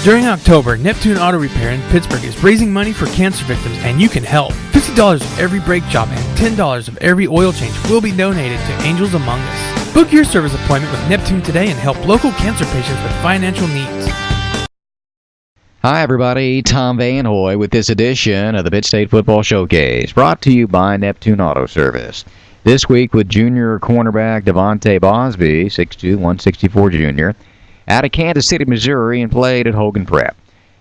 During October, Neptune Auto Repair in Pittsburgh is raising money for cancer victims, and you can help. $50 of every brake job and $10 of every oil change will be donated to Angels Among Us. Book your service appointment with Neptune today and help local cancer patients with financial needs. Hi, everybody. Tom Van Hoy with this edition of the Pitt State Football Showcase, brought to you by Neptune Auto Service. This week with junior cornerback DeVante Bausby, 6'2", 164 junior, out of Kansas City, Missouri, and played at Hogan Prep.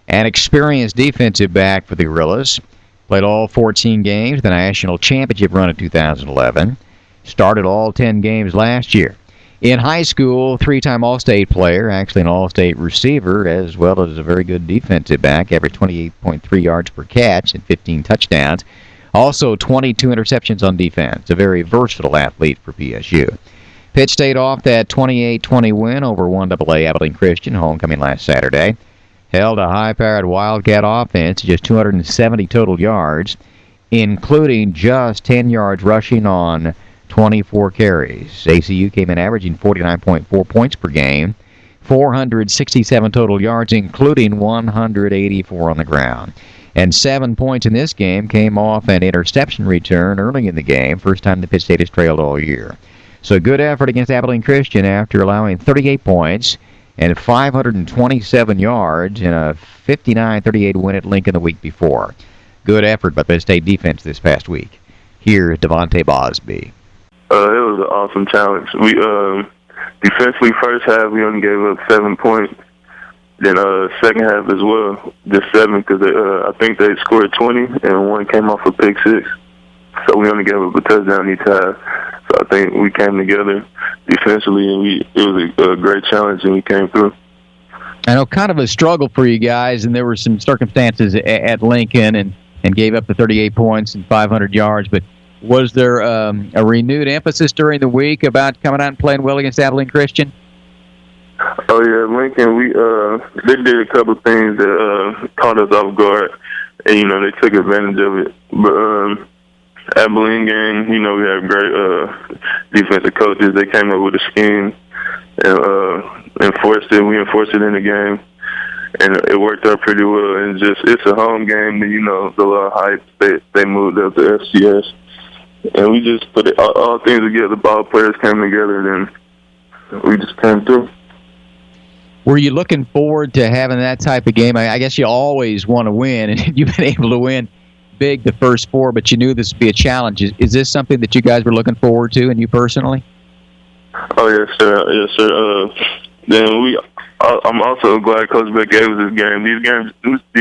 An experienced defensive back for the Gorillas. Played all 14 games, the national championship run in 2011. Started all 10 games last year. In high school, three-time All-State player, actually an All-State receiver, as well as a very good defensive back, averaged 28.3 yards per catch and 15 touchdowns. Also 22 interceptions on defense. A very versatile athlete for PSU. Pitt State off that 28-20 win over 1AA Abilene Christian, homecoming last Saturday. Held a high-powered Wildcat offense, just 270 total yards, including just 10 yards rushing on 24 carries. ACU came in averaging 49.4 points per game, 467 total yards, including 184 on the ground. And 7 points in this game came off an interception return early in the game, first time the Pitt State has trailed all year. So good effort against Abilene Christian after allowing 38 points and 527 yards in a 59-38 win at Lincoln the week before. Good effort by the Pitt State defense this past week. Here's DeVante Bausby. It was an awesome challenge. We defensively, first half, we only gave up 7 points. Then second half as well, just 7, because I think they scored 20 and one came off a pick 6. So we only gave up a touchdown each half. So I think we came together defensively, and it was a great challenge, and we came through. I know, kind of a struggle for you guys, and there were some circumstances at Lincoln and gave up the 38 points and 500 yards. But was there a renewed emphasis during the week about coming out and playing well against Abilene Christian? Oh, yeah, Lincoln, they did a couple of things that caught us off guard, and, they took advantage of it. But Abilene game, we have great defensive coaches. They came up with a scheme and enforced it. We enforced it in the game, and it worked out pretty well. And it's a home game, and the little hype. They moved up to FCS, and we just put all things together. Ball players came together, and we just came through. Were you looking forward to having that type of game? I guess you always want to win, and you've been able to win big the first 4, but you knew this would be a challenge. Is this something that you guys were looking forward to, and you personally? Oh, yes, sir. Yes, sir. Then I'm also glad Coach Beck gave us this game. These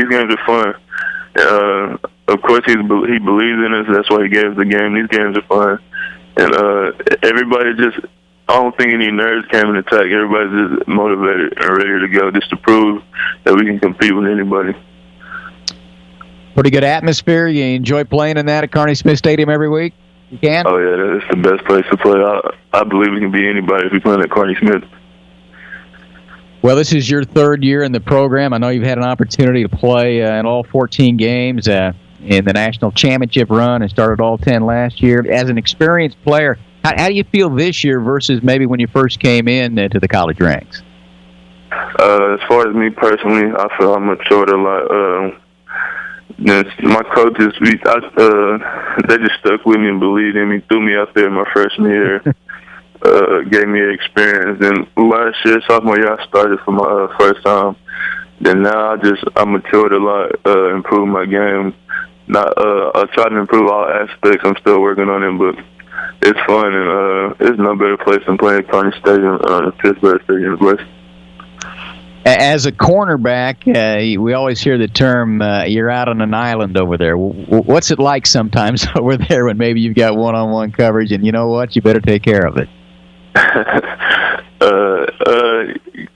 games are fun. Of course, he believes in us. That's why he gave us the game. These games are fun. And everybody I don't think any nerves came in attack. Everybody's just motivated and ready to go just to prove that we can compete with anybody. Pretty good atmosphere. You enjoy playing in that at Kearney Smith Stadium every week? You can? Oh, yeah, that's the best place to play. I believe we can beat anybody if we play at Kearney Smith. Well, this is your 3rd year in the program. I know you've had an opportunity to play in all 14 games in the national championship run and started all 10 last year. As an experienced player, how do you feel this year versus maybe when you first came in to the college ranks? As far as me personally, I feel I matured a lot. My coaches, they just stuck with me and believed in me, threw me out there my freshman year, gave me experience. And last year, sophomore year, I started for my first time. Then now I matured a lot, improved my game. I try to improve all aspects. I'm still working on it, but it's fun, and there's no better place than playing at Kearney Stadium, Pittsburgh State University. As a cornerback, we always hear the term, you're out on an island over there. What's it like sometimes over there when maybe you've got one-on-one coverage and you know what, you better take care of it?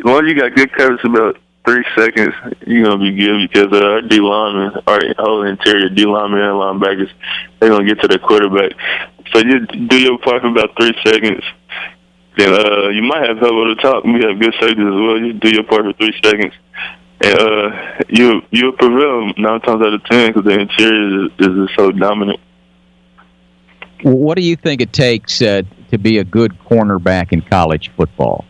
Once you got good coverage about 3 seconds, you're going to be good because our D-linemen, our whole interior D-linemen and linebackers, they're going to get to the quarterback. So you do your part for about 3 seconds. Then you might have help at the top. We have good safeties as well. You do your part for 3 seconds. And you'll prevail 9 times out of 10 because the interior is just so dominant. What do you think it takes to be a good cornerback in college football?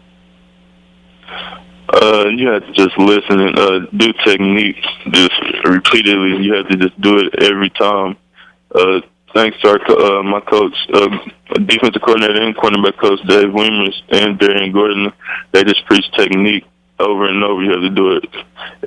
You have to just listen and do techniques just repeatedly. You have to just do it every time. Thanks to my coach, defensive coordinator and cornerback coach, Dave Weemers and Darian Gordon. They just preach technique over and over. You have to do it.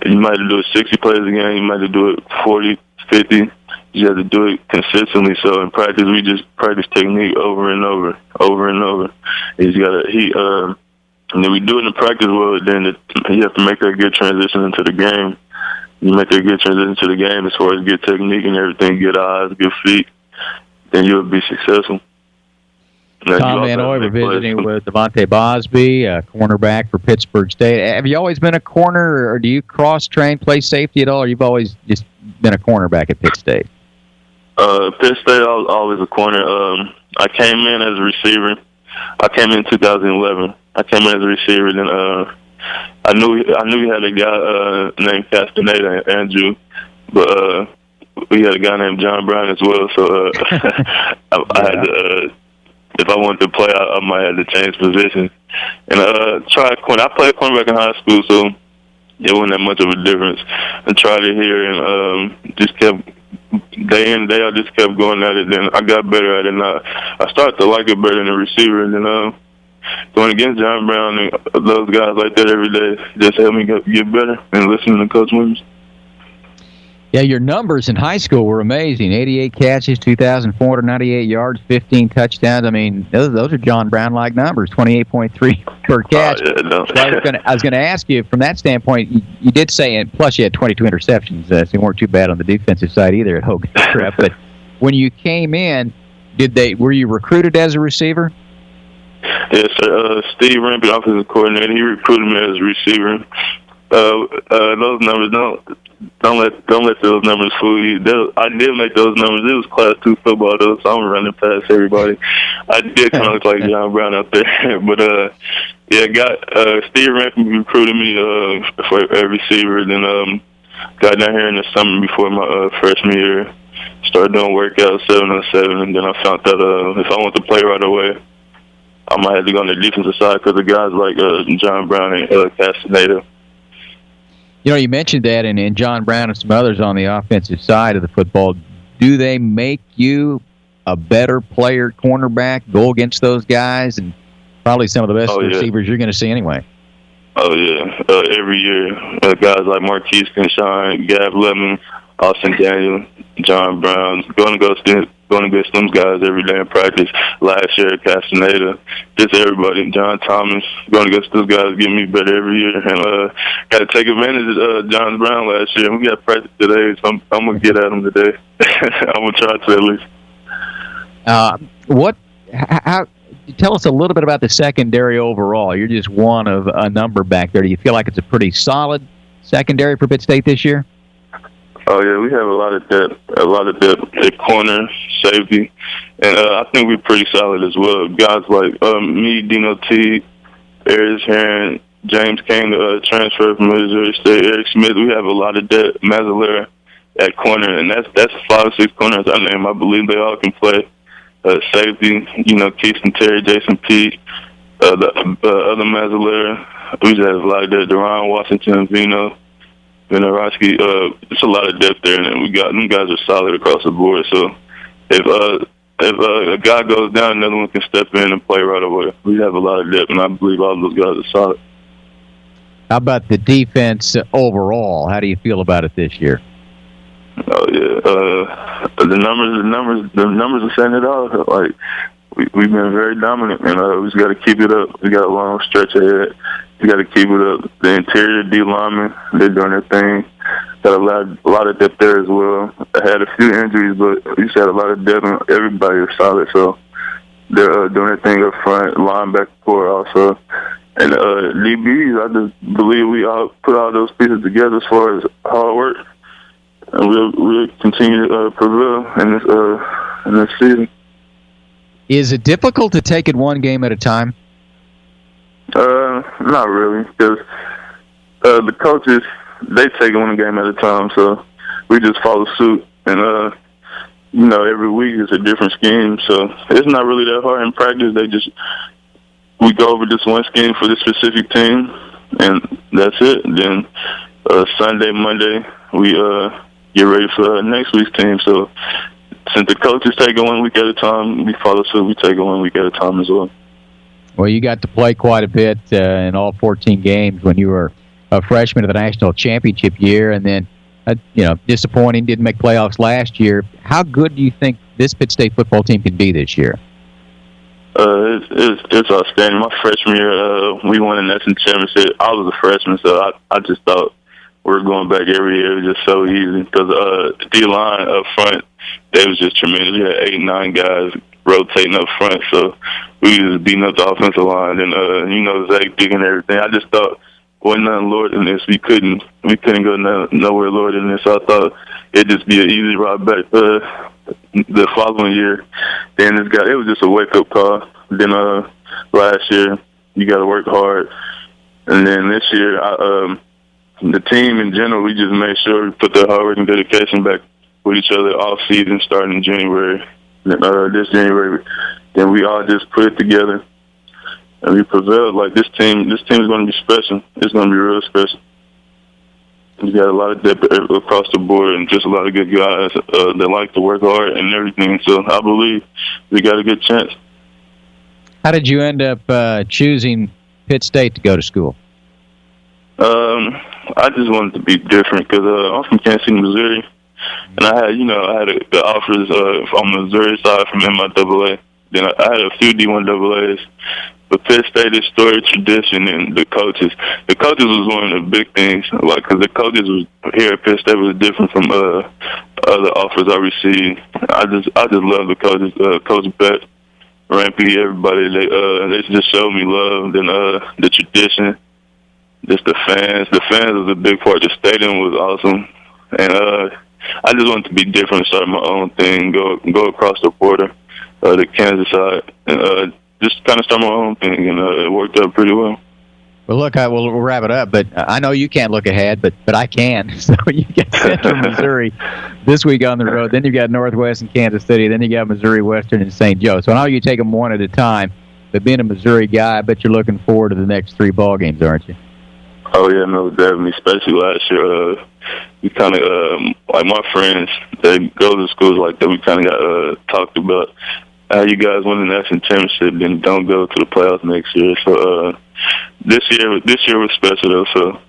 You might have to do it 60 plays a game. You might have to do it 40, 50. You have to do it consistently. So in practice, we just practice technique over and over, over and over. And then we do it in practice well. Then you have to make that good transition into the game. You make that good transition to the game as far as good technique and everything, good eyes, good feet. Then you'll be successful. Tom Van Hoy, we're visiting with DeVante Bausby, a cornerback for Pittsburgh State. Have you always been a corner, or do you cross-train, play safety at all, or you've always just been a cornerback at Pitt State? Pitt State, I was always a corner. I came in as a receiver. I came in 2011. I came in as a receiver. Then I knew we had a guy named Castaneda, Andrew, but we had a guy named John Brown as well. So I had to, if I wanted to play, I might have to change positions. And try corner. I played cornerback in high school, so it wasn't that much of a difference. I tried it here and just kept day in, day out, just kept going at it. Then I got better at it. And I started to like it better than a receiver. And then going against John Brown and those guys like that every day just helped me get better and listening to Coach Williams. Yeah, your numbers in high school were amazing. 88 catches, 2,498 yards, 15 touchdowns. I mean, those are John Brown-like numbers, 28.3 per catch. Yeah, no. So I was going to ask you, from that standpoint, you did say, and plus you had 22 interceptions, so you weren't too bad on the defensive side either at Hogan Prep. But when you came in, were you recruited as a receiver? Yes, sir. Steve Rampant, offensive coordinator, he recruited me as a receiver. Those numbers don't let those numbers fool you. I did make those numbers. It was Class 2 football though, so I'm running past everybody. I did kind of look like John Brown out there, but yeah, Steve Rampant recruited me for a receiver. Then got down here in the summer before my freshman year. Started doing workouts 7-on-7, and then I found that if I want to play right away, I might have to go on the defensive side because of guys like John Brown and Castaneda. You know, you mentioned that, and John Brown and some others on the offensive side of the football. Do they make you a better player, cornerback, go against those guys, and probably some of the best receivers you're going to see anyway? Oh, yeah. Every year, guys like Marquise Conshine, Gab Lemon, Austin Daniel, John Brown, going against them guys every day in practice. Last year, Castaneda, just everybody. John Thomas, going against those guys, getting me better every year. And got to take advantage of John Brown last year. We got practice today, so I'm going to get at him today. I'm going to try to at least. Tell us a little bit about the secondary overall. You're just one of a number back there. Do you feel like it's a pretty solid secondary for Pitt State this year? Oh, yeah, we have a lot of depth at corner, safety, and I think we're pretty solid as well. Guys like me, Dino T, Arius Heron, James Kane, transfer from Missouri State, Eric Smith. We have a lot of depth. Mazzolera at corner, and that's 5 or 6 corners I name. I believe they all can play. Safety, Keith Terry, Jason Pete, the other Mazzolera. We just have a lot of depth. Deron Washington, Vino. Vinarowski, it's a lot of depth there, and them guys are solid across the board. So if a guy goes down, another one can step in and play right away. We have a lot of depth, and I believe all those guys are solid. How about the defense overall? How do you feel about it this year? Oh yeah, the numbers are saying it all. Like we've been very dominant, and we just got to keep it up. We got a long stretch ahead. You got to keep it up. The interior D linemen, they're doing their thing. Got a lot of depth there as well. I had a few injuries, but we just had a lot of depth, and everybody is solid. So they're doing their thing up front. Linebacker core also, and DBs. I just believe we all put all those pieces together as far as hard work, and we'll continue to prevail in this season. Is it difficult to take it one game at a time? Not really, because the coaches, they take it one game at a time, so we just follow suit. And, every week is a different scheme, so it's not really that hard in practice. We go over this one scheme for this specific team, and that's it. Then Sunday, Monday, we get ready for next week's team. So since the coaches take it 1 week at a time, we follow suit. We take it 1 week at a time as well. Well, you got to play quite a bit in all 14 games when you were a freshman of the national championship year, and then disappointing, didn't make playoffs last year. How good do you think this Pitt State football team can be this year? It's outstanding. My freshman year, we won a national championship. I was a freshman, so I just thought we were going back every year. It was just so easy because the D-line up front, they was just tremendous. We had 8, 9 guys rotating up front, so we was just beating up the offensive line. And Zach digging everything. I just thought wasn't nothing lower than this. We couldn't go nowhere lower than this. So I thought it'd just be an easy ride back the following year. Then it was just a wake up call. Then last year you got to work hard, and then this year the team in general, we just made sure we put the hard work and dedication back with each other all season, starting in January. This January, then we all just put it together. And we prevailed. Like this team is going to be special. It's going to be real special. We got a lot of depth across the board, and just a lot of good guys that like to work hard and everything. So I believe we got a good chance. How did you end up choosing Pitt State to go to school? I just wanted to be different because I'm from Kansas City, Missouri, and I had the offers on the Missouri side from MIAA. Then I had a few D1 AA's. But Pitt State is story, tradition, and the coaches. The coaches was one of the big things, because the coaches was here at Pitt State was different from other offers I received. I just love the coaches. Coach Beck, Rampy, everybody. They just showed me love. Then the tradition, just the fans. The fans was a big part. The stadium was awesome, and I just wanted to be different, start my own thing, go across the border, the Kansas side, and just kind of start my own thing, and it worked out pretty well. Well, look, we'll wrap it up, but I know you can't look ahead, but I can. So you got Central Missouri this week on the road, then you got Northwest and Kansas City, then you got Missouri Western and St. Joe. So I know you take them one at a time, but being a Missouri guy, I bet you're looking forward to the next 3 ball games, aren't you? Oh, yeah, no, definitely, especially last year. We kind of, like my friends that go to schools like that, we kind of got talked about how you guys win the national championship, then don't go to the playoffs next year. So this year was special though. So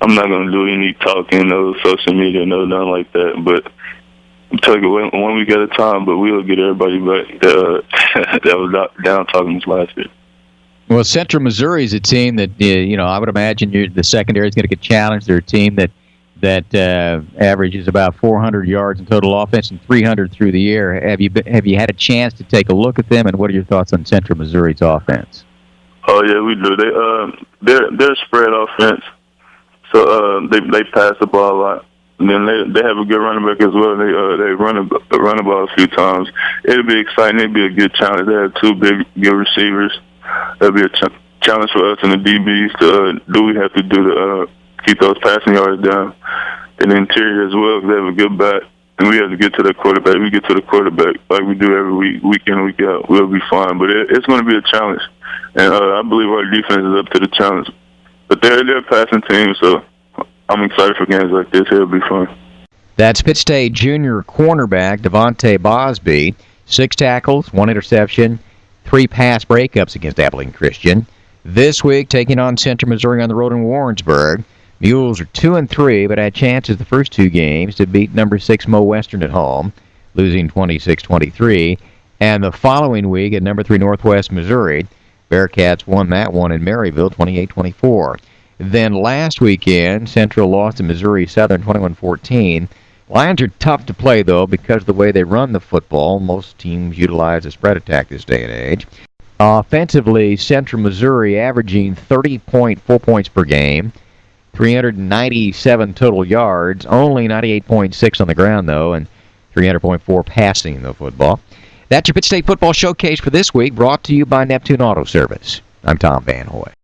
I'm not gonna do any talking, no social media, no nothing like that. But I'm telling you, 1 week at a time. But we'll get everybody back that was down talking this last year. Well, Central Missouri is a team that I would imagine the secondary is going to get challenged. They're a team that averages about 400 yards in total offense and 300 through the air. Have you had a chance to take a look at them, and what are your thoughts on Central Missouri's offense? Oh yeah, we do. They're spread offense, so they pass the ball a lot. And then they have a good running back as well. They run the ball a few times. It'll be exciting. It'll be a good challenge. They have 2 good receivers. That'll be a challenge for us and the DBs to do what we have to do to keep those passing yards down. And the interior as well, because they have a good back. And we have to get to the quarterback. We get to the quarterback like we do every week in and week out. We'll be fine. But it's going to be a challenge. And I believe our defense is up to the challenge. But they're a passing team, so I'm excited for games like this. It'll be fun. That's Pitt State junior cornerback DeVante Bausby. 6 tackles, 1 interception, 3 pass breakups against Abilene Christian. This week, taking on Central Missouri on the road in Warrensburg. Mules are 2-3, but had chances the first 2 games to beat number 6 Mo Western at home, losing 26-23. And the following week at number 3 Northwest Missouri, Bearcats won that one in Maryville, 28-24. Then last weekend, Central lost to Missouri Southern, 21-14. Lions are tough to play, though, because of the way they run the football. Most teams utilize a spread attack this day and age. Offensively, Central Missouri averaging 30.4 points per game, 397 total yards, only 98.6 on the ground, though, and 300.4 passing the football. That's your Pitt State Football Showcase for this week, brought to you by Neptune Auto Service. I'm Tom Van Hoy.